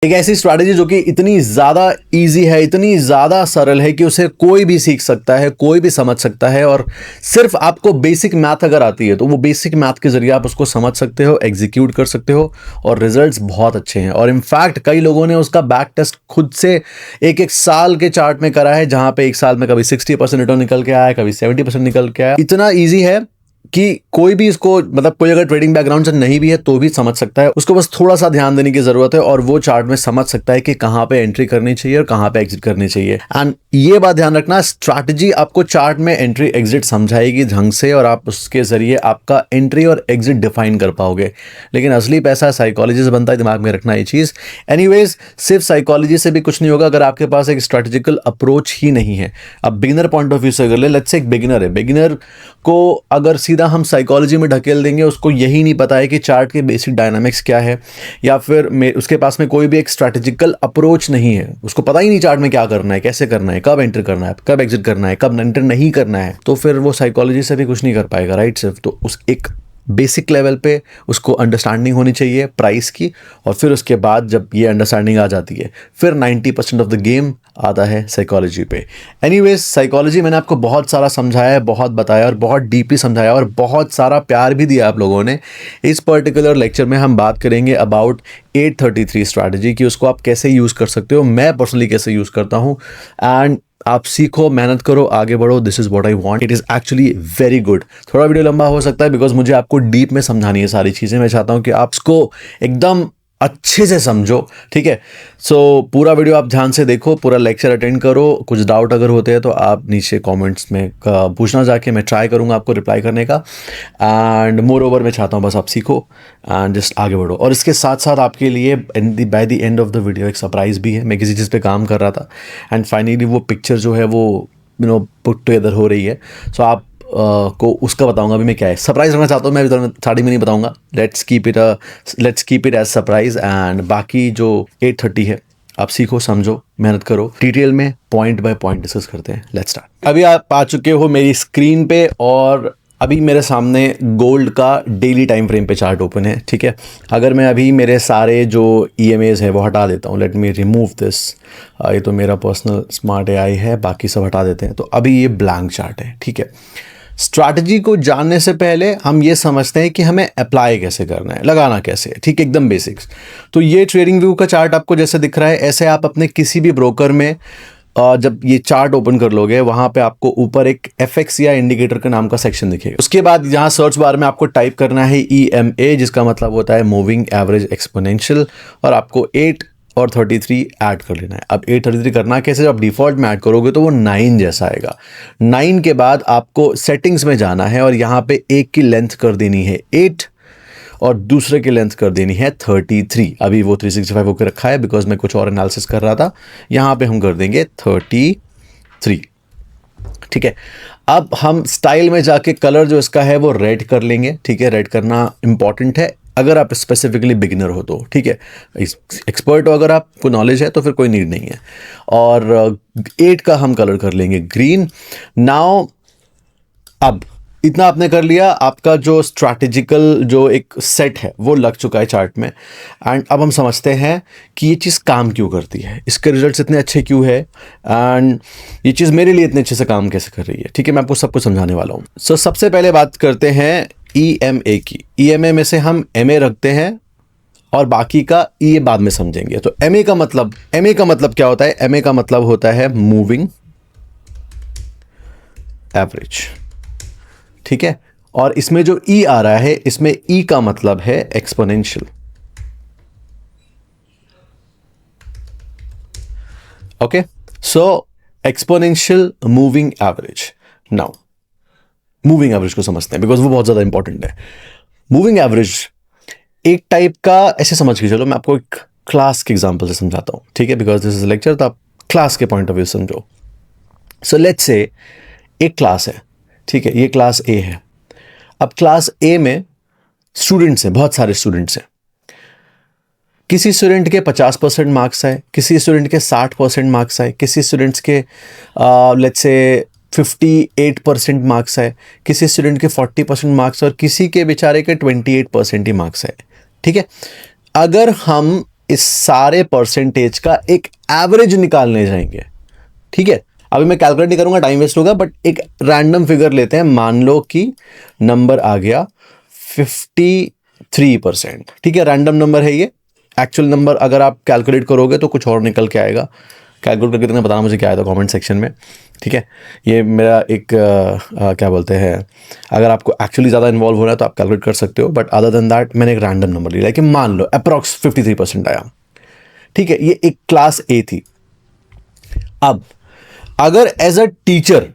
एक ऐसी स्ट्रैटेजी जो कि इतनी ज़्यादा इजी है, इतनी ज़्यादा सरल है कि उसे कोई भी सीख सकता है, कोई भी समझ सकता है। और सिर्फ आपको बेसिक मैथ अगर आती है तो वो बेसिक मैथ के ज़रिए आप उसको समझ सकते हो, एग्जीक्यूट कर सकते हो और रिजल्ट्स बहुत अच्छे हैं। और इनफैक्ट कई लोगों ने उसका बैक टेस्ट खुद से एक एक साल के चार्ट में करा है, जहाँ पे एक साल में कभी 60% रिटर्न निकल के आया, कभी 70% निकल के आया। इतना ईजी है कि कोई भी इसको, मतलब कोई अगर ट्रेडिंग बैकग्राउंड से नहीं भी है तो भी समझ सकता है। उसको बस थोड़ा सा ध्यान देने की जरूरत है और वो चार्ट में समझ सकता है कि कहाँ पे एंट्री करनी चाहिए और कहाँ पे एग्जिट करनी चाहिए। एंड ये बात ध्यान रखना, स्ट्रैटेजी आपको चार्ट में एंट्री एग्जिट समझाएगी ढंग से और आप उसके जरिए आपका एंट्री और एग्जिट डिफाइन कर पाओगे। लेकिन असली पैसा साइकोलॉजी से बनता है, दिमाग में रखना ये चीज़। एनीवेज, सिर्फ साइकोलॉजी से भी कुछ नहीं होगा अगर आपके पास एक स्ट्रेटेजिकल अप्रोच ही नहीं है। अब बिगिनर पॉइंट ऑफ व्यू से अगर ले, लेट्स से एक बिगिनर है, बिगिनर को अगर सीधा हम साइकोलॉजी में ढकेल देंगे, उसको यही नहीं पता है कि चार्ट के बेसिक डायनामिक्स क्या है, या फिर उसके पास में कोई भी एक स्ट्रैटेजिकल अप्रोच नहीं है, उसको पता ही नहीं चार्ट में क्या करना है, कैसे करना है, कब एंटर करना है, कब एग्जिट करना है, कब एंटर नहीं करना है, तो फिर वो साइकोलॉजी से भी कुछ नहीं कर पाएगा, राइट। सिर्फ तो उस एक बेसिक लेवल पे उसको अंडरस्टैंडिंग होनी चाहिए प्राइस की, और फिर उसके बाद जब ये अंडरस्टैंडिंग आ जाती है फिर 90% ऑफ द गेम आता है साइकोलॉजी पे। एनीवेज, साइकोलॉजी मैंने आपको बहुत सारा समझाया है, बहुत बताया और बहुत डीपली समझाया और बहुत सारा प्यार भी दिया आप लोगों ने। इस पर्टिकुलर लेक्चर में हम बात करेंगे अबाउट 833 स्ट्रैटेजी की, उसको आप कैसे यूज़ कर सकते हो, मैं पर्सनली कैसे यूज़ करता हूँ। एंड आप सीखो, मेहनत करो, आगे बढ़ो। This is what I want. It is actually very good. थोड़ा वीडियो लंबा हो सकता है बिकॉज मुझे आपको डीप में समझानी है सारी चीज़ें। मैं चाहता हूँ कि आप इसको एकदम अच्छे से समझो, ठीक है। सो पूरा वीडियो आप ध्यान से देखो, पूरा लेक्चर अटेंड करो। कुछ डाउट अगर होते हैं तो आप नीचे कमेंट्स में पूछना, जाके मैं ट्राई करूँगा आपको रिप्लाई करने का। एंड मोर ओवर मैं चाहता हूँ बस आप सीखो एंड जस्ट आगे बढ़ो। और इसके साथ साथ आपके लिए by the end of the video एक सरप्राइज़ भी है। मैं किसी चीज़ पे काम कर रहा था एंड फाइनली वो पिक्चर जो है वो पुट टुगेदर हो रही है। सो आप को उसका बताऊंगा अभी मैं क्या है, सरप्राइज रखना चाहता हूँ मैं, अभी साड़ी में नहीं बताऊंगा। Let's keep it as surprise. And बाकी जो 830 है, आप सीखो, समझो, मेहनत करो, डिटेल में पॉइंट बाय पॉइंट डिस्कस करते हैं। Let's start. अभी आप आ चुके हो मेरी स्क्रीन पे और अभी मेरे सामने गोल्ड का डेली टाइम फ्रेम पे चार्ट ओपन है, ठीक है। अगर मैं अभी मेरे सारे जो EMAs है वो हटा देता हूँ, लेट मी रिमूव दिस। ये तो मेरा पर्सनल स्मार्ट AI है, बाकी सब हटा देते हैं। तो अभी ये ब्लैंक चार्ट है, ठीक है। स्ट्रैटेजी को जानने से पहले हम ये समझते हैं कि हमें अप्लाई कैसे करना है, लगाना कैसे है, ठीक है, एकदम बेसिक्स। तो ये ट्रेडिंग व्यू का चार्ट आपको जैसे दिख रहा है, ऐसे आप अपने किसी भी ब्रोकर में जब ये चार्ट ओपन कर लोगे, वहां पे आपको ऊपर एक FX या इंडिकेटर का नाम का सेक्शन दिखेगा। उसके बाद यहाँ सर्च बार में आपको टाइप करना है EMA, जिसका मतलब होता है मूविंग एवरेज एक्सपोनेंशियल, और आपको 8 और 33 ऐड कर लेना है। अब 833 करना कैसे, जब आप डिफॉल्ट में ऐड करोगे तो वो 9 जैसा आएगा। 9 के बाद आपको सेटिंग्स में जाना है और यहाँ पे एक की लेंथ कर देनी है 8 और दूसरे की लेंथ कर देनी है 33। अभी वो 365 होकर रखा है बिकॉज मैं कुछ और एनालिसिस कर रहा था। यहाँ पे हम कर देंगे 33, ठीक है। अब हम स्टाइल में जाके कलर जो इसका है वो रेड कर लेंगे, ठीक है। रेड करना इंपॉर्टेंट है अगर आप स्पेसिफिकली बिगिनर हो तो, ठीक है। एक्सपर्ट हो अगर आपको नॉलेज है तो फिर कोई नीड नहीं है। और 8 का हम कलर कर लेंगे ग्रीन। नाउ अब इतना आपने कर लिया, आपका जो स्ट्रैटेजिकल जो एक सेट है वो लग चुका है चार्ट में। एंड अब हम समझते हैं कि ये चीज़ काम क्यों करती है, इसके रिजल्ट्स इतने अच्छे क्यों है, एंड ये चीज़ मेरे लिए इतने अच्छे से काम कैसे कर रही है, ठीक है। मैं आपको सब कुछ समझाने वाला हूँ। सो सबसे पहले बात करते हैं EMA की। EMA में से हम MA रखते हैं और बाकी का ये बाद में समझेंगे। तो MA का मतलब क्या होता है? MA का मतलब होता है मूविंग एवरेज, ठीक है। और इसमें जो E आ रहा है, इसमें E का मतलब है exponential, okay. So exponential moving average. Now moving average को समझते हैं बिकॉज वो बहुत ज्यादा इंपॉर्टेंट है। मूविंग एवरेज एक टाइप का, ऐसे समझ के चलो, मैं आपको एक क्लास के एग्जांपल से समझाता हूं, ठीक है, बिकॉज दिस इज लेक्चर, तो आप क्लास के पॉइंट ऑफ व्यू समझो। सो लेट्स से एक क्लास है, ठीक है, ये क्लास A है। अब क्लास A में स्टूडेंट्स हैं, बहुत सारे स्टूडेंट्स हैं। किसी स्टूडेंट के 50% मार्क्स आए, किसी स्टूडेंट के 60% मार्क्स आए, किसी स्टूडेंट्स के लेट्स से 58% मार्क्स आए, किसी स्टूडेंट के 40% मार्क्स और किसी के बेचारे के 28% ही मार्क्स आए, ठीक है। अगर हम इस सारे परसेंटेज का एक एवरेज निकालने जाएंगे। ठीक है, अभी मैं कैलकुलेट नहीं करूंगा, टाइम वेस्ट होगा, बट एक रैंडम फिगर लेते हैं। मान लो कि नंबर आ गया 53%। ठीक है, रैंडम नंबर है ये। एक्चुअल नंबर अगर आप कैलकुलेट करोगे तो कुछ और निकल के आएगा। कैलकुलेट करके तुम्हें बताना मुझे क्या आया था कमेंट सेक्शन में। ठीक है, ये मेरा एक क्या बोलते हैं, अगर आपको एक्चुअली ज़्यादा इन्वॉल्व होना है तो आप कैलकुलेट कर सकते हो, बट अदर देन दैट मैंने एक रैंडम नंबर लिया कि मान लो अप्रॉक्स 53% आया। ठीक है, ये एक क्लास ए थी। अब अगर as a teacher,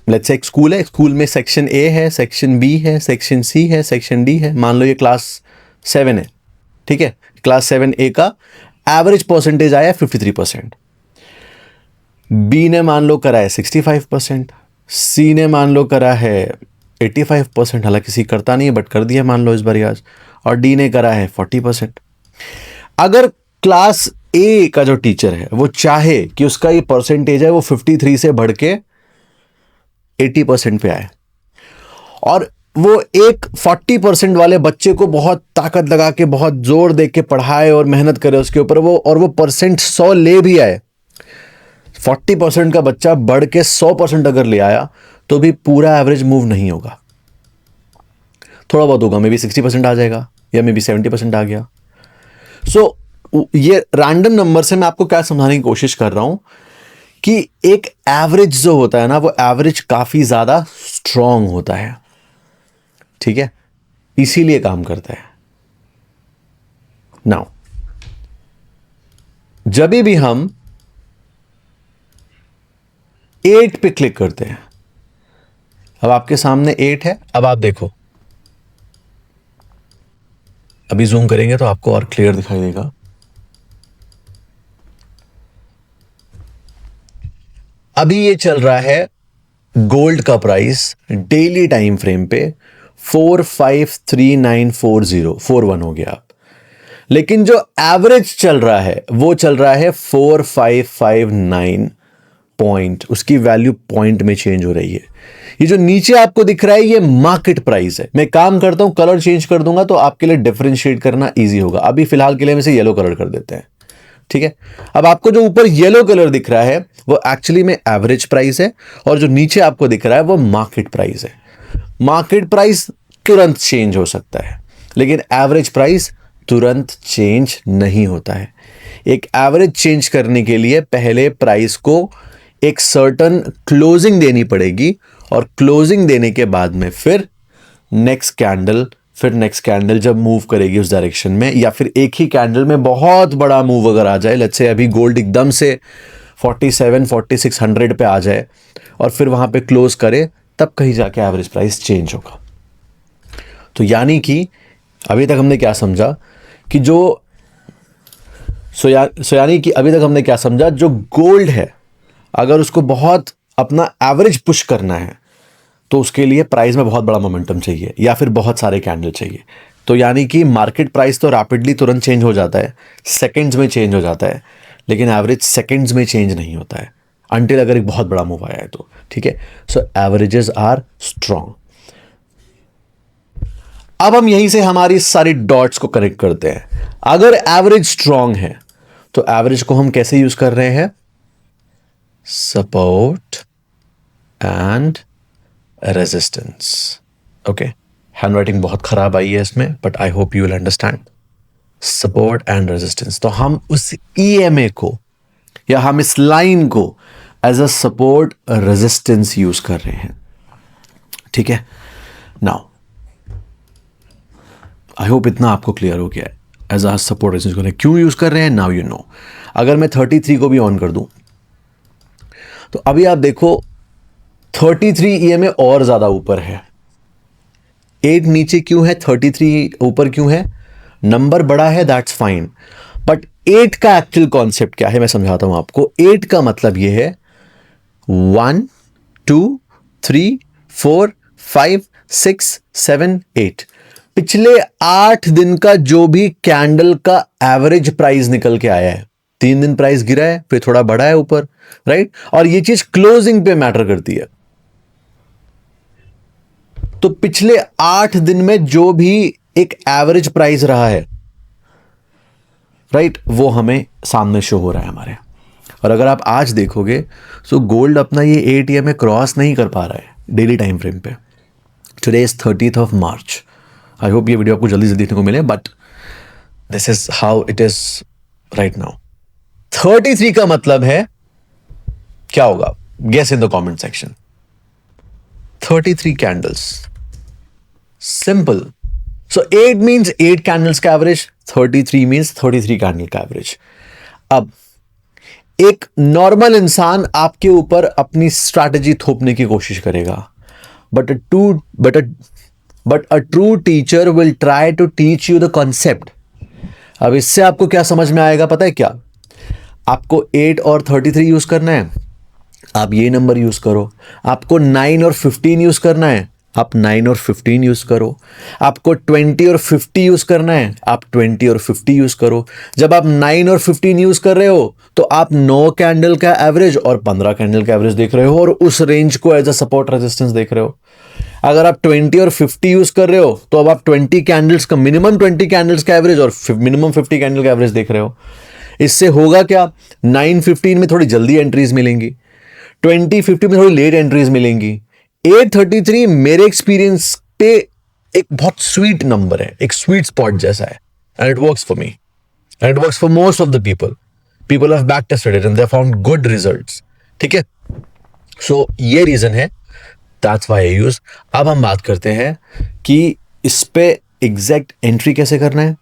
let's say एक स्कूल है, स्कूल में सेक्शन ए है, सेक्शन बी है, सेक्शन सी है, सेक्शन डी है। मान लो ये क्लास 7 है। ठीक है, क्लास 7 ए का एवरेज परसेंटेज आया 53%। बी ने मान लो करा है 65%, सी ने मान लो करा है 85%, हालांकि सी करता नहीं है बट कर दिया मान लो इस बार आज, और डी ने करा है 40%। अगर क्लास ए का जो टीचर है वो चाहे कि उसका ये परसेंटेज है वो 53 से बढ़ के 80% पे आए, और वो एक 40% वाले बच्चे को बहुत ताकत लगा के बहुत जोर दे के पढ़ाए और मेहनत करे उसके ऊपर, वो परसेंट 100 ले भी आए, 40% का बच्चा बढ़ के 100% अगर ले आया तो भी पूरा एवरेज मूव नहीं होगा, थोड़ा बहुत होगा, मे बी 60% आ जाएगा या मे बी 70% आ गया। सो ये रैंडम नंबर से मैं आपको क्या समझाने की कोशिश कर रहा हूं कि एक एवरेज जो होता है ना, वो एवरेज काफी ज्यादा स्ट्रांग होता है। ठीक है, इसीलिए काम करता है। नाउ जब भी हम 8 पे क्लिक करते हैं, अब आपके सामने 8 है, अब आप देखो, अभी जूम करेंगे तो आपको और क्लियर दिखाई देगा। अभी ये चल रहा है गोल्ड का प्राइस डेली टाइम फ्रेम पे 453940 हो गया आप, लेकिन जो एवरेज चल रहा है वो चल रहा है 4559 पॉइंट, उसकी वैल्यू पॉइंट में चेंज हो रही है। ये जो नीचे आपको दिख रहा है ये मार्केट प्राइस है। मैं काम करता हूं, कलर चेंज कर दूंगा तो आपके लिए डिफरेंशिएट करना इजी होगा। अभी फिलहाल के लिए हम इसे येलो कलर कर देते हैं। ठीक है, अब आपको जो ऊपर येलो कलर दिख रहा है वो एक्चुअली में एवरेज प्राइस है, और जो नीचे आपको दिख रहा है वो मार्केट प्राइस है। मार्केट प्राइस तुरंत चेंज हो सकता है, लेकिन एवरेज प्राइस तुरंत चेंज नहीं होता है। एक एवरेज चेंज करने के लिए पहले प्राइस को एक सर्टन क्लोजिंग देनी पड़ेगी, और क्लोजिंग देने के बाद में फिर नेक्स्ट कैंडल जब मूव करेगी उस डायरेक्शन में, या फिर एक ही कैंडल में बहुत बड़ा मूव अगर आ जाए, लेट्स से अभी गोल्ड एकदम से 4600 पे आ जाए और फिर वहां पे क्लोज करे, तब कहीं जाके एवरेज प्राइस चेंज होगा। तो यानी कि अभी तक हमने क्या समझा कि यानी कि अभी तक हमने क्या समझा, जो गोल्ड है अगर उसको बहुत अपना एवरेज पुश करना है तो उसके लिए प्राइस में बहुत बड़ा मोमेंटम चाहिए या फिर बहुत सारे कैंडल चाहिए। तो यानी कि मार्केट प्राइस तो रैपिडली तुरंत चेंज हो जाता है, सेकंड्स में चेंज हो जाता है, लेकिन एवरेज सेकंड्स में चेंज नहीं होता है अनटिल अगर एक बहुत बड़ा मूव आया है तो। ठीक है, सो एवरेजेस आर स्ट्रॉन्ग। अब हम यहीं से हमारी सारी डॉट्स को कनेक्ट करते हैं। अगर एवरेज स्ट्रॉन्ग है तो एवरेज को हम कैसे यूज कर रहे हैं, support and resistance. Okay, handwriting बहुत खराब आई है इसमें, but I hope you will understand. Support and resistance, तो हम उस ईएमए को या हम इस लाइन को as a support resistance use कर रहे हैं। ठीक है, नाउ आई होप इतना आपको क्लियर हो गया है। एज अ सपोर्ट रेजिस्टेंस क्यों यूज कर रहे हैं, नाउ यू नो। अगर मैं 33 को भी ऑन कर दूं तो अभी आप देखो 33 ईएमए और ज्यादा ऊपर है। 8 नीचे क्यों है, 33 ऊपर क्यों है, नंबर बड़ा है, दैट्स फाइन, बट 8 का एक्चुअल कॉन्सेप्ट क्या है मैं समझाता हूं आपको। 8 का मतलब यह है 1 2 3 4 5 6 7 8, पिछले 8 दिन का जो भी कैंडल का एवरेज प्राइस निकल के आया है। 3 दिन प्राइस गिरा है, फिर थोड़ा बढ़ा है ऊपर, राइट, और ये चीज क्लोजिंग पे मैटर करती है। तो पिछले 8 दिन में जो भी एक एवरेज प्राइस रहा है राइट, वो हमें सामने शो हो रहा है हमारे। और अगर आप आज देखोगे तो गोल्ड अपना ये ATM क्रॉस नहीं कर पा रहा है डेली टाइम फ्रेम पे। Today is 30th of March। I hope ये वीडियो आपको जल्दी से देखने को मिले, but this is how it is right now. 33 का मतलब है क्या होगा? Guess in the comment section. 33 candles, simple. So 8 means 8 candles का एवरेज, 33 मीन्स 33 कैंडल का एवरेज। अब एक नॉर्मल इंसान आपके ऊपर अपनी स्ट्रैटेजी थोपने की कोशिश करेगा, but a true teacher will try to teach you the concept. अब इससे आपको क्या समझ में आएगा पता है क्या? आपको 8 और 33 यूज करना है, आप ये नंबर यूज करो। आपको 9 और 15 यूज करना है, आप 9 और 15 यूज करो। आपको 20 और 50 यूज करना है, आप 20 और 50 यूज करो। जब आप 9 और 15 यूज कर रहे हो तो आप 9 कैंडल का एवरेज और 15 कैंडल का एवरेज देख रहे हो और उस रेंज को एज अ सपोर्ट रेजिस्टेंस देख रहे हो। अगर आप 20 और 50 यूज कर रहे हो तो अब आप 20 कैंडल्स का मिनिमम 20 कैंडल्स का एवरेज और मिनिमम 50 कैंडल का एवरेज देख रहे हो। इससे होगा क्या? 9-15 में थोड़ी जल्दी एंट्रीज मिलेंगी, 20-50 में थोड़ी लेट एंट्रीज मिलेंगी। 833 मेरे एक्सपीरियंस पे एक बहुत स्वीट नंबर है, एक स्वीट स्पॉट जैसा है, and it works for me and it works for most of the people have back tested it and they found good results. ठीक है, सो ये रीजन है, दैट्स व्हाई आई यूज। अब हम बात करते हैं कि इस पे एग्जैक्ट एंट्री कैसे करना है,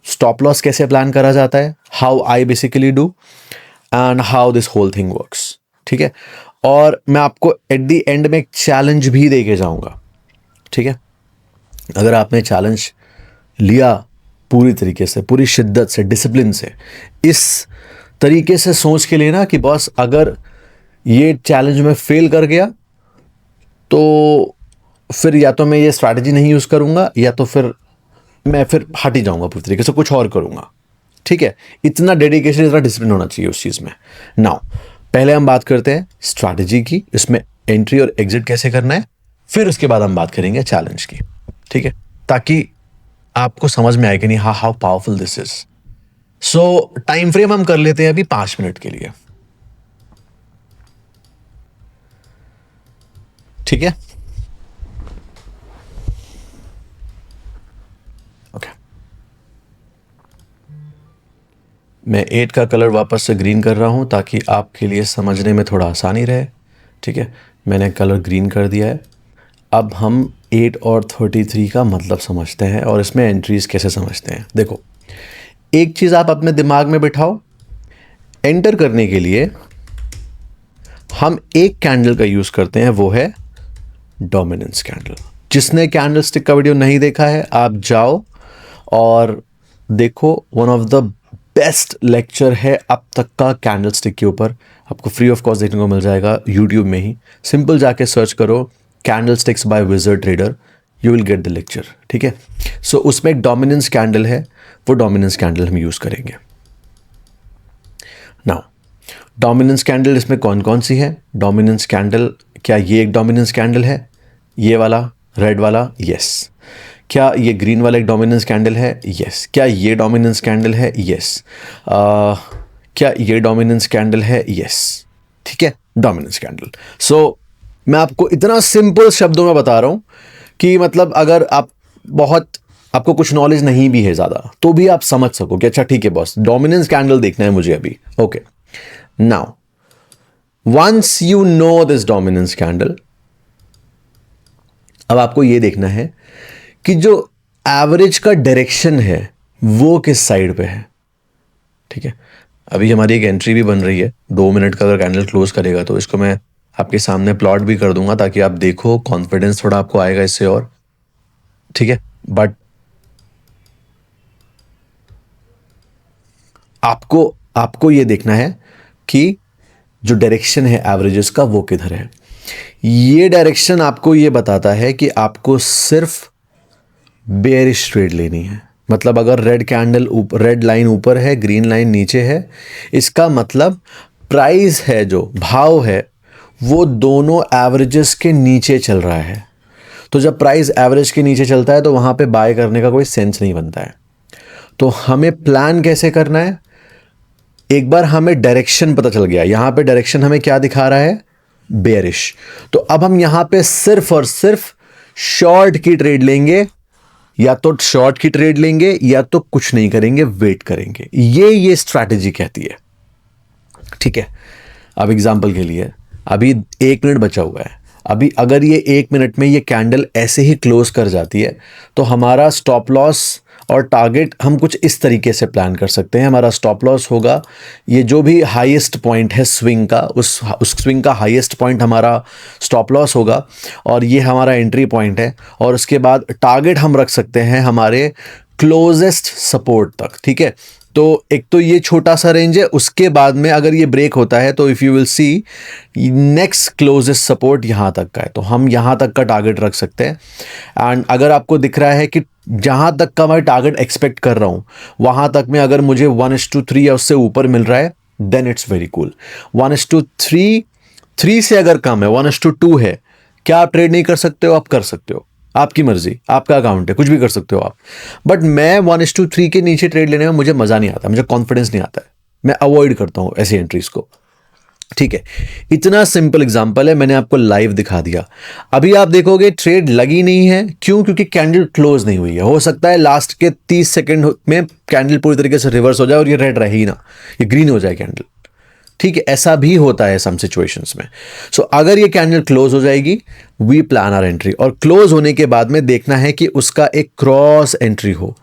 स्टॉप लॉस कैसे प्लान करा जाता है, how I basically do and how this whole thing works. ठीक है, और मैं आपको एट द एंड में एक चैलेंज भी दे के जाऊंगा। ठीक है, अगर आपने चैलेंज लिया पूरी तरीके से, पूरी शिद्दत से, डिसिप्लिन से, इस तरीके से सोच के लेना कि बॉस अगर ये चैलेंज में फेल कर गया तो फिर या तो मैं ये स्ट्रैटेजी नहीं यूज करूंगा या तो फिर मैं फिर हट ही जाऊंगा, पूरी तरीके से कुछ और करूंगा। ठीक है, इतना डेडिकेशन, इतना डिसिप्लिन होना चाहिए उस चीज में। नाउ पहले हम बात करते हैं स्ट्रैटेजी की, इसमें एंट्री और एग्जिट कैसे करना है, फिर उसके बाद हम बात करेंगे चैलेंज की। ठीक है, ताकि आपको समझ में आए कि नहीं how powerful this is. So time frame हम कर लेते हैं अभी 5 मिनट के लिए। ठीक है, ओके, मैं 8 का कलर वापस से ग्रीन कर रहा हूं ताकि आपके लिए समझने में थोड़ा आसानी रहे। ठीक है, मैंने कलर ग्रीन कर दिया है। अब हम 8 और 33 का मतलब समझते हैं और इसमें एंट्रीज कैसे समझते हैं। देखो, एक चीज़ आप अपने दिमाग में बिठाओ, एंटर करने के लिए हम एक कैंडल का यूज़ करते हैं, वो है डोमिनेंस कैंडल। जिसने कैंडल स्टिक का वीडियो नहीं देखा है, आप जाओ और देखो, one of the best lecture है अब तक का कैंडल स्टिक के ऊपर। आपको फ्री ऑफ कॉस्ट देखने को मिल जाएगा यूट्यूब में ही। सिंपल जाके सर्च करो candlesticks by wizard trader, you will get the lecture. ठीक है, सो उसमें एक डोमिनेंस कैंडल है, वो डोमिनेंस कैंडल हम यूज करेंगे। नाउ डोमिनेंस कैंडल इसमें कौन कौन सी है? डोमिनेंस कैंडल, क्या ये एक डोमिनेंस कैंडल है, ये वाला रेड वाला? यस। क्या ये ग्रीन वाला एक डोमिनेंस कैंडल है? यस। क्या ये डोमिनेंस कैंडल है? यस। क्या ये डोमिनेंस कैंडल है? यस। ठीक है, डोमिनेंस कैंडल। सो मैं आपको इतना सिंपल शब्दों में बता रहा हूं कि मतलब अगर आपको कुछ नॉलेज नहीं भी है ज़्यादा तो भी आप समझ सको कि अच्छा ठीक है बॉस, डोमिनेंस कैंडल देखना है मुझे अभी। Okay, now once you know this dominance candle, अब आपको ये देखना है कि जो एवरेज का डायरेक्शन है वो किस साइड पे है। ठीक है, अभी हमारी एक एंट्री भी बन रही है, 2 मिनट का अगर कैंडल क्लोज करेगा तो इसको मैं आपके सामने प्लॉट भी कर दूंगा ताकि आप देखो, कॉन्फिडेंस थोड़ा आपको आएगा इससे और। ठीक है, बट आपको ये देखना है कि जो डायरेक्शन है एवरेजेस का वो किधर है। ये डायरेक्शन आपको ये बताता है कि आपको सिर्फ बेयरिश ट्रेड लेनी है। मतलब अगर रेड कैंडल रेड लाइन ऊपर है, ग्रीन लाइन नीचे है, इसका मतलब प्राइस है, जो भाव है, वो दोनों एवरेजेस के नीचे चल रहा है। तो जब प्राइस एवरेज के नीचे चलता है तो वहां पे बाय करने का कोई सेंस नहीं बनता है। तो हमें प्लान कैसे करना है? एक बार हमें डायरेक्शन पता चल गया, यहां पे डायरेक्शन हमें क्या दिखा रहा है? बेयरिश। तो अब हम यहां पे सिर्फ और सिर्फ शॉर्ट की ट्रेड लेंगे, या तो शॉर्ट की ट्रेड लेंगे या तो कुछ नहीं करेंगे, वेट करेंगे। ये स्ट्रैटेजी कहती है, ठीक है। अब एग्जांपल के लिए अभी 1 मिनट बचा हुआ है, अभी अगर ये 1 मिनट में ये कैंडल ऐसे ही क्लोज कर जाती है तो हमारा स्टॉप लॉस और टारगेट हम कुछ इस तरीके से प्लान कर सकते हैं। हमारा स्टॉप लॉस होगा ये जो भी हाईएस्ट पॉइंट है स्विंग का, उस स्विंग का हाईएस्ट पॉइंट हमारा स्टॉप लॉस होगा, और ये हमारा एंट्री पॉइंट है। और उसके बाद टारगेट हम रख सकते हैं हमारे क्लोजेस्ट सपोर्ट तक, ठीक है। तो एक तो ये छोटा सा रेंज है, उसके बाद में अगर ये ब्रेक होता है तो if you will see next closest support यहाँ तक का है, तो हम यहाँ तक का टारगेट रख सकते हैं। एंड अगर आपको दिख रहा है कि जहाँ तक का मैं टारगेट एक्सपेक्ट कर रहा हूँ वहाँ तक में अगर मुझे 1:3 या उससे ऊपर मिल रहा है, देन इट्स वेरी कूल। 1:3, 3 से अगर कम है, 1:2 है, क्या आप ट्रेड नहीं कर सकते हो? आप कर सकते हो, आपकी मर्जी, आपका अकाउंट है, कुछ भी कर सकते हो आप। बट मैं 1:3 के नीचे ट्रेड लेने में मुझे मज़ा नहीं आता, मुझे कॉन्फिडेंस नहीं आता है, मैं अवॉइड करता हूँ ऐसी एंट्रीज को, ठीक है। इतना सिंपल एग्जांपल है, मैंने आपको लाइव दिखा दिया। अभी आप देखोगे ट्रेड लगी नहीं है, क्यों? क्योंकि कैंडल क्लोज नहीं हुई है। हो सकता है लास्ट के 30 सेकंड में कैंडल पूरी तरीके से रिवर्स हो जाए और ये रेड रहे ही ना, ये ग्रीन हो जाए कैंडल, ठीक है। ऐसा भी होता है सम सिचुएशंस में। सो अगर ये कैंडल क्लोज हो जाएगी, वी प्लान आवर एंट्री, और क्लोज होने के बाद में देखना है कि उसका एक क्रॉस एंट्री हो।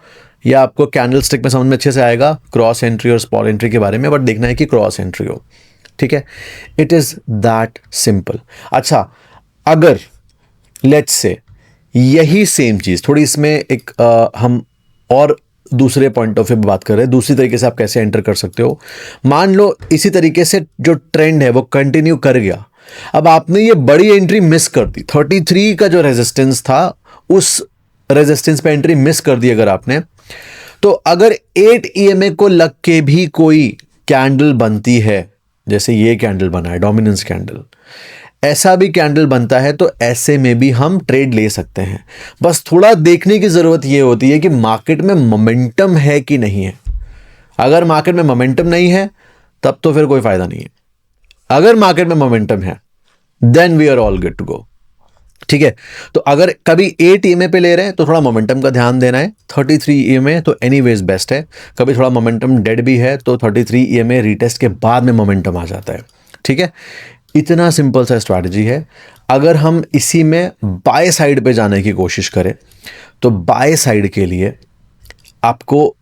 या आपको कैंडल स्टिक में समझ में अच्छे से आएगा क्रॉस एंट्री और स्पॉट एंट्री के बारे में, बट देखना है कि क्रॉस एंट्री हो, ठीक है। It is that simple. अच्छा, अगर लेट्स से यही सेम चीज थोड़ी इसमें एक हम और दूसरे पॉइंट ऑफ व्यू बात कर रहे हैं, दूसरी तरीके से आप कैसे एंटर कर सकते हो। मान लो इसी तरीके से जो ट्रेंड है वो कंटिन्यू कर गया, अब आपने ये बड़ी एंट्री मिस कर दी, 33 का जो रेजिस्टेंस था उस रेजिस्टेंस पे एंट्री मिस कर दी अगर आपने, तो अगर 8 EMA को लग के भी कोई कैंडल बनती है, जैसे ये कैंडल बना है डोमिनेंस कैंडल, ऐसा भी कैंडल बनता है, तो ऐसे में भी हम ट्रेड ले सकते हैं। बस थोड़ा देखने की ज़रूरत ये होती है कि मार्केट में मोमेंटम है कि नहीं है। अगर मार्केट में मोमेंटम नहीं है तब तो फिर कोई फ़ायदा नहीं है। अगर मार्केट में मोमेंटम है then we are all good to go, ठीक है। तो अगर कभी 8 EMA पे ले रहे हैं तो थोड़ा मोमेंटम का ध्यान देना है। 33 EMA तो एनीवेज बेस्ट है। कभी थोड़ा मोमेंटम डेड भी है तो 33 EMA रीटेस्ट के बाद में मोमेंटम आ जाता है, ठीक है। इतना सिंपल सा स्ट्रैटेजी है। अगर हम इसी में बाय साइड पे जाने की कोशिश करें तो बाय साइड के लिए आपको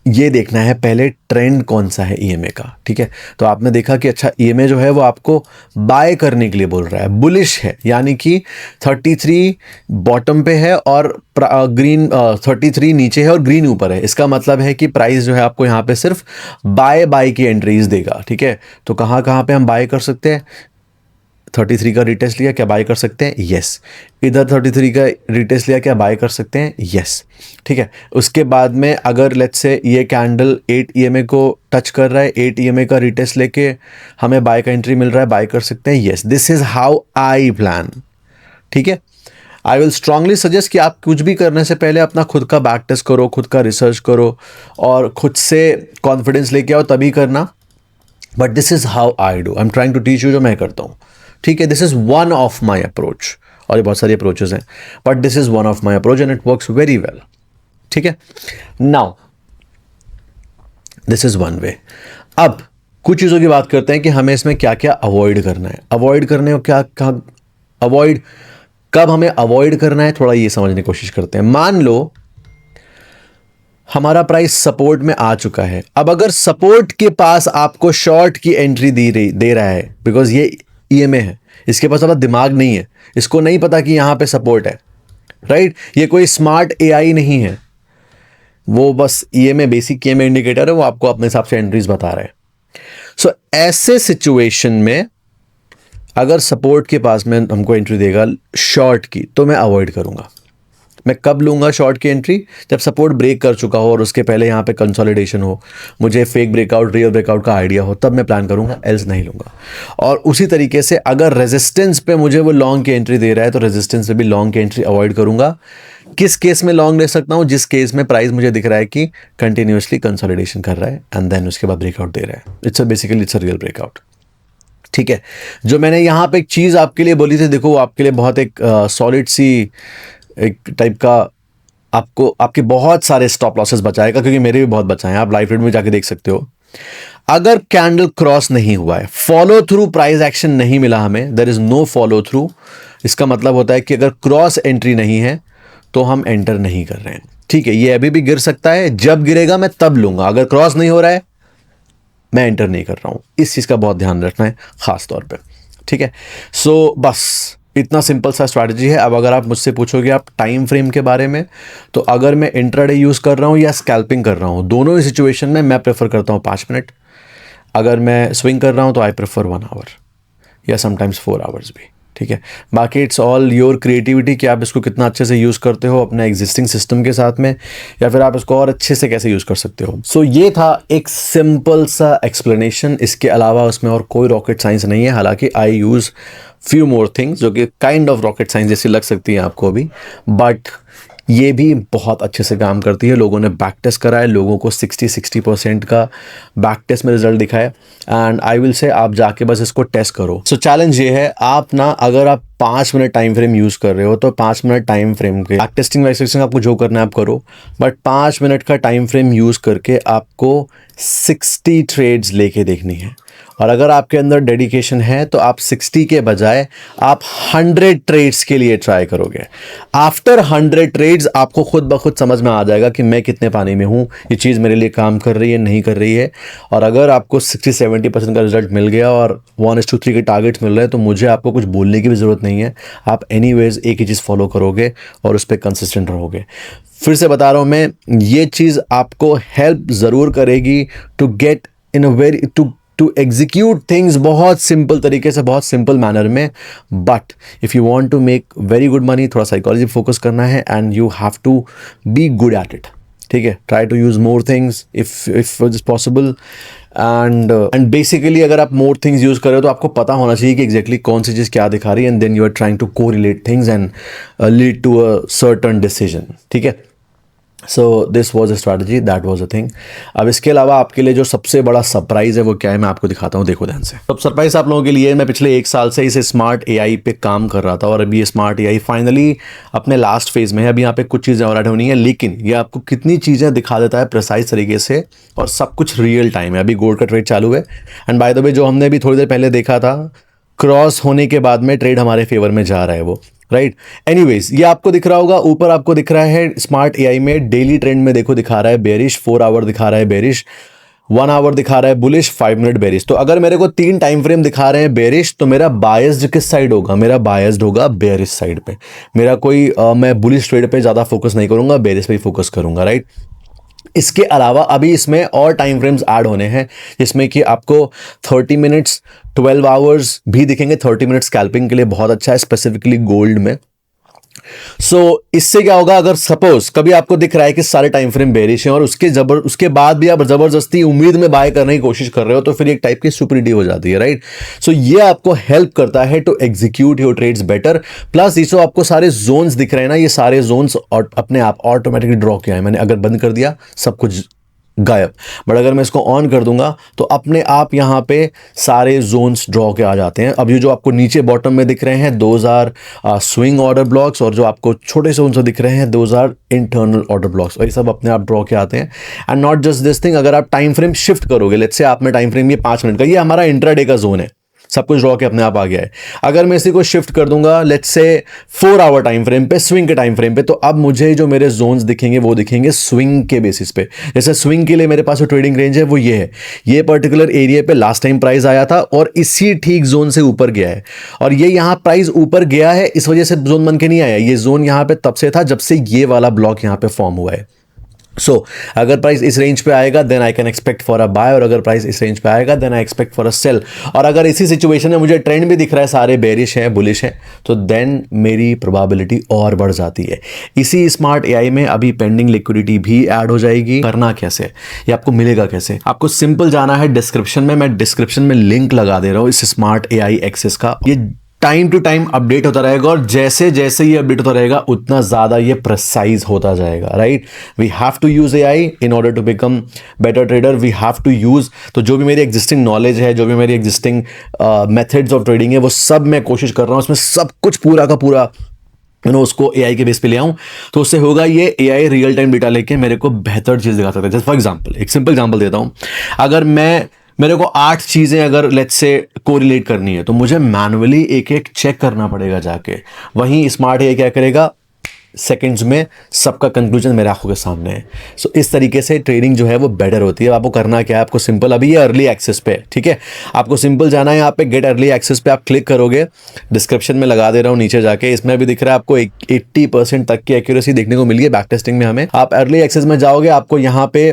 ये देखना है पहले ट्रेंड कौन सा है EMA का, ठीक है। तो आपने देखा कि अच्छा EMA जो है वो आपको बाय करने के लिए बोल रहा है, बुलिश है, यानी कि 33 बॉटम पे है और ग्रीन 33 नीचे है और ग्रीन ऊपर है। इसका मतलब है कि प्राइस जो है आपको यहाँ पे सिर्फ बाय की एंट्रीज देगा, ठीक है। तो कहाँ कहाँ पे हम बाय कर सकते हैं? 33 का रिटेस्ट लिया, क्या बाय कर सकते हैं? यस। इधर 33 का रिटेस्ट लिया, क्या बाय कर सकते हैं? यस, ठीक है। उसके बाद में अगर लेट्स से ये कैंडल 8 EMA को टच कर रहा है, 8 EMA का रिटेस्ट लेके हमें बाय का एंट्री मिल रहा है, बाय कर सकते हैं। Yes, this is how I plan, ठीक है। आई विल स्ट्रांगली सजेस्ट कि आप कुछ भी करने से पहले अपना खुद का बैक टेस्ट करो, खुद का रिसर्च करो और खुद से कॉन्फिडेंस लेके आओ, तभी करना। But this is how I do, I am trying to teach you, जो मैं करता हूँ, ठीक है। This is one of my approach, और ये बहुत सारी अप्रोचेस हैं, but this is one of my approach and it works very well, ठीक है। Now this is one way. अब कुछ चीज़ों की बात करते हैं कि हमें इसमें क्या क्या अवॉइड करना है। अवॉइड करने को क्या अवॉइड कब हमें अवॉइड करना है, थोड़ा ये समझने की कोशिश करते हैं। मान लो हमारा प्राइस सपोर्ट में आ चुका है, अब अगर सपोर्ट के पास आपको शॉर्ट की एंट्री दे रहा है, बिकॉज ये EMA है, इसके पास अपना दिमाग नहीं है, इसको नहीं पता कि यहाँ पे सपोर्ट है, राइट। ये कोई स्मार्ट AI नहीं है, वो बस EMA बेसिक EMA इंडिकेटर है, वो आपको अपने हिसाब से एंट्रीज बता रहा है। सो ऐसे सिचुएशन में अगर सपोर्ट के पास में हमको एंट्री देगा शॉर्ट की, तो मैं अवॉइड करूंगा। मैं कब लूंगा शॉर्ट की एंट्री? जब सपोर्ट ब्रेक कर चुका हो और उसके पहले यहाँ पे कंसोलिडेशन हो, मुझे फेक ब्रेकआउट रियल ब्रेकआउट का आइडिया हो, तब मैं प्लान करूंगा, एल्स नहीं लूंगा। और उसी तरीके से अगर रेजिस्टेंस पे मुझे वो लॉन्ग की एंट्री दे रहा है तो रेजिस्टेंस पे भी लॉन्ग की एंट्री अवॉइड करूंगा। किस केस में लॉन्ग ले सकता हूं? जिस केस में प्राइस मुझे दिख रहा है कि कंटिन्यूअसली कंसोलिडेशन कर रहा है एंड देन उसके बाद ब्रेकआउट दे रहा है। Basically it's a real breakout. ठीक है, जो मैंने यहाँ पे एक चीज़ आपके लिए बोली थी, देखो आपके लिए बहुत एक सॉलिड सी एक टाइप का, आपको आपके बहुत सारे स्टॉप लॉसेस बचाएगा, क्योंकि मेरे भी बहुत बचाए हैं। आप लाइव ट्रेड में जाके देख सकते हो। अगर कैंडल क्रॉस नहीं हुआ है, फॉलो थ्रू प्राइस एक्शन नहीं मिला हमें, there is no follow through, इसका मतलब होता है कि अगर क्रॉस एंट्री नहीं है तो हम एंटर नहीं कर रहे हैं। ठीक है, ये अभी भी गिर सकता है, जब गिरेगा मैं तब लूंगा। अगर क्रॉस नहीं हो रहा है मैं एंटर नहीं कर रहा हूं। इस चीज का बहुत ध्यान रखना है खास तौर पे। ठीक है, सो बस इतना सिंपल सा स्ट्रैटेजी है। अब अगर आप मुझसे पूछोगे आप टाइम फ्रेम के बारे में, तो अगर मैं इंट्राडे यूज कर रहा हूं या स्कैल्पिंग कर रहा हूं, दोनों ही सिचुएशन में मैं प्रेफर करता हूं 5 मिनट। अगर मैं स्विंग कर रहा हूं तो आई प्रेफर 1 आवर या समटाइम्स 4 आवर्स भी। ठीक है, बाकी इट्स ऑल योर क्रिएटिविटी कि आप इसको कितना अच्छे से यूज़ करते हो अपने एग्जिस्टिंग सिस्टम के साथ में, या फिर आप इसको और अच्छे से कैसे यूज़ कर सकते हो। सो ये था एक सिंपल सा एक्सप्लेनेशन। इसके अलावा उसमें और कोई रॉकेट साइंस नहीं है। हालांकि आई यूज़ फ्यू मोर थिंग्स जो कि काइंड ऑफ रॉकेट साइंस जैसी लग सकती है आपको अभी, बट ये भी बहुत अच्छे से काम करती है। लोगों ने बैक टेस्ट करा है, लोगों को 60% का बैक टेस्ट में रिजल्ट दिखा है, एंड आई विल से आप जाके बस इसको टेस्ट करो। सो चैलेंज ये है, आप ना अगर आप 5 मिनट टाइम फ्रेम यूज़ कर रहे हो तो 5 मिनट टाइम फ्रेम के बैक टेस्टिंग वैक्सिंग आपको जो करना है आप करो, बट 5 मिनट का टाइम फ्रेम यूज़ करके आपको 60 ट्रेड्स लेके देखनी है। और अगर आपके अंदर डेडिकेशन है तो आप 60 के बजाय आप 100 ट्रेड्स के लिए ट्राई करोगे। आफ्टर 100 ट्रेड्स आपको खुद ब खुद समझ में आ जाएगा कि मैं कितने पानी में हूँ, ये चीज़ मेरे लिए काम कर रही है नहीं कर रही है। और अगर आपको 60-70% का रिजल्ट मिल गया और 1:3 के टारगेट्स मिल रहे हैं, तो मुझे आपको कुछ बोलने की भी ज़रूरत नहीं है। आप एनीवेज एक ही चीज़ फॉलो करोगे और उस पर कंसिस्टेंट रहोगे। फिर से बता रहा हूँ मैं, ये चीज़ आपको हेल्प ज़रूर करेगी to get in a very to execute things बहुत सिंपल तरीके से, बहुत सिंपल मैनर में। But if you want to make very good money, थोड़ा साइकोलॉजी फोकस करना है and you have to be good at it. ठीक है, try to use more things if it is possible, and basically अगर आप more things use कर रहे हो तो आपको पता होना चाहिए कि एग्जैक्टली कौन सी चीज़ क्या दिखा रही है, and then you are trying to correlate things and lead to a certain decision. ठीक है, so this was a strategy, that was a thing. अब इसके अलावा आपके लिए जो सबसे बड़ा सरप्राइज है वो क्या है, मैं आपको दिखाता हूँ, देखो ध्यान से। अब सरप्राइज आप लोगों के लिए, मैं पिछले 1 साल से इस स्मार्ट एआई पे काम कर रहा था और अभी ये स्मार्ट एआई फाइनली अपने लास्ट फेज में है। अभी यहाँ पे कुछ चीज़ें और ऐड होनी है, लेकिन ये आपको कितनी चीज़ें दिखा देता है प्रिसाइज तरीके से, और सब कुछ रियल टाइम है। अभी गोल्ड का ट्रेड चालू है, एंड बाय द वे जो हमने अभी थोड़ी देर पहले देखा था, क्रॉस होने के बाद में ट्रेड हमारे फेवर में जा रहा है वो, राइट। एनीवेज, ये आपको दिख रहा होगा, ऊपर आपको दिख रहा है स्मार्ट एआई में डेली ट्रेंड में, देखो दिखा रहा है बेरिश, 4 आवर दिखा रहा है बेरिश, 1 आवर दिखा रहा है बुलिश, 5 मिनट बेरिश। तो अगर मेरे को 3 टाइम फ्रेम दिखा रहे हैं बेरिश, तो मेरा बायस्ड किस साइड होगा? मेरा बायस्ड होगा बेरिश साइड पे। मेरा कोई मैं बुलिश ट्रेड पे ज़्यादा फोकस नहीं करूंगा, बेरिश पे ही फोकस करूंगा, राइट। इसके अलावा अभी इसमें और टाइम फ्रेम्स ऐड होने हैं, जिसमें कि आपको 30 मिनट्स, 12 आवर्स भी दिखेंगे। 30 मिनट्स स्कैल्पिंग के लिए बहुत अच्छा है, स्पेसिफिकली गोल्ड में। सो इससे क्या होगा, अगर सपोज कभी आपको दिख रहा है कि सारे टाइम फ्रेम बेरिश हैं और उसके बाद भी आप जबरदस्ती उम्मीद में बाय करने की कोशिश कर रहे हो, तो फिर एक टाइप की सुपरिटी हो जाती है, राइट। सो ये आपको हेल्प करता है to execute your trades better. Plus ये जो आपको सारे जोन्स दिख रहे हैं ना, ये सारे जोन्स अपने आप ऑटोमेटिकली ड्रॉ किया है मैंने। अगर बंद कर दिया सब कुछ गायब, बट अगर मैं इसको ऑन कर दूंगा तो अपने आप यहाँ पे सारे जोन्स ड्रॉ के आ जाते हैं। अब ये जो आपको नीचे बॉटम में दिख रहे हैं, those are swing order blocks, और जो आपको छोटे से उनसे दिख रहे हैं, those are internal order blocks, और ये सब अपने आप ड्रॉ के आते हैं। And not just this thing, अगर आप टाइम फ्रेम शिफ्ट करोगे, लेट्स से आपने टाइम फ्रेम ये 5 मिनट का, ये हमारा इंट्राडे का जोन है, सब कुछ ड्रॉ के अपने आप आ गया है। अगर मैं इसी को शिफ्ट कर दूंगा let's say 4 hour time frame पे, स्विंग के टाइम फ्रेम पे, तो अब मुझे जो मेरे जोन्स दिखेंगे वो दिखेंगे स्विंग के बेसिस पे। जैसे स्विंग के लिए मेरे पास जो ट्रेडिंग रेंज है वो ये है, ये पर्टिकुलर एरिया पे लास्ट टाइम प्राइस आया था और इसी ठीक जोन से ऊपर गया है, और ये यहाँ प्राइस ऊपर गया है, इस वजह से जोन बन के नहीं आया। ये जोन यहाँ पे तब से था जब से ये वाला ब्लॉक यहाँ पे फॉर्म हुआ है। सो अगर प्राइस इस रेंज पे आएगा then I can expect for a buy, और अगर प्राइस इस रेंज पे आएगा then I expect for a sell. और अगर इसी सिचुएशन में मुझे ट्रेंड भी दिख रहा है सारे बेरिश हैं बुलिश हैं, तो देन मेरी प्रोबेबिलिटी और बढ़ जाती है। इसी स्मार्ट एआई में अभी पेंडिंग लिक्विडिटी भी ऐड हो जाएगी। करना कैसे, ये आपको मिलेगा कैसे? आपको सिंपल जाना है डिस्क्रिप्शन में, मैं डिस्क्रिप्शन में लिंक लगा दे रहा हूँ इस स्मार्ट एआई एक्सेस का। ये टाइम टू टाइम अपडेट होता रहेगा, और जैसे जैसे ये अपडेट होता रहेगा उतना ज़्यादा ये प्रिसाइज होता जाएगा, right. We have to use AI in order to become better trader. We have to use, तो जो भी मेरी एग्जिस्टिंग नॉलेज है, जो भी मेरी एग्जिस्टिंग मेथड्स ऑफ ट्रेडिंग है, वो सब मैं कोशिश कर रहा हूँ उसमें सब कुछ पूरा का पूरा उसको एआई के बेस पे ले आऊं। तो उससे होगा ये, एआई रियल टाइम डेटा लेके मेरे को बेहतर चीज़ दिखा सकता है। जैसे फॉर एग्जांपल, एक सिंपल एग्जांपल देता हूं, अगर मेरे को 8 चीज़ें अगर लेट्स से कोरिलेट करनी है, तो मुझे मैनुअली एक एक चेक करना पड़ेगा जाके। वहीं स्मार्ट एआई क्या करेगा, सेकंड्स में सबका कंक्लूजन मेरे आंखों के सामने है। सो इस तरीके से ट्रेडिंग जो है वो बेटर होती है। आपको करना क्या है, आपको सिंपल, अभी ये अर्ली एक्सेस पे है, ठीक है, आपको सिंपल जाना है यहाँ पे गेट अर्ली एक्सेस पे, आप क्लिक करोगे, डिस्क्रिप्शन में लगा दे रहा हूँ नीचे जाके, इसमें भी दिख रहा है आपको 80% तक की एक्यूरेसी देखने को मिली है बैक टेस्टिंग में हमें। आप अर्ली एक्सेस में जाओगे, आपको यहाँ पे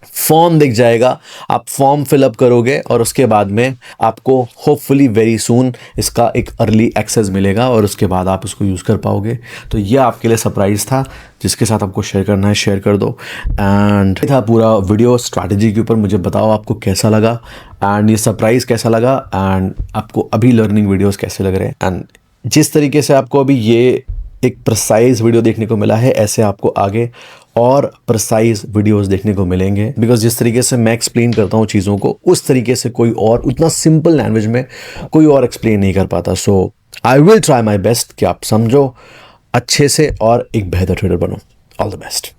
फॉर्म दिख जाएगा, आप फॉर्म फिलअप करोगे और उसके बाद में आपको होपफुली वेरी सून इसका एक अर्ली एक्सेस मिलेगा, और उसके बाद आप उसको यूज़ कर पाओगे। तो ये आपके लिए सरप्राइज़ था जिसके साथ आपको शेयर करना है, शेयर कर दो। एंड था पूरा वीडियो स्ट्रैटेजी के ऊपर। मुझे बताओ आपको कैसा लगा, एंड ये सरप्राइज़ कैसा लगा, एंड आपको अभी लर्निंग वीडियोज़ कैसे लग रहे हैं। एंड जिस तरीके से आपको अभी ये एक प्रिसाइज वीडियो देखने को मिला है, ऐसे आपको आगे और प्रिसाइज वीडियोस देखने को मिलेंगे, बिकॉज जिस तरीके से मैं एक्सप्लेन करता हूँ चीज़ों को, उस तरीके से कोई और उतना सिंपल लैंग्वेज में कोई और एक्सप्लेन नहीं कर पाता। So I will try my best कि आप समझो अच्छे से और एक बेहतर ट्रेडर बनो। All the best.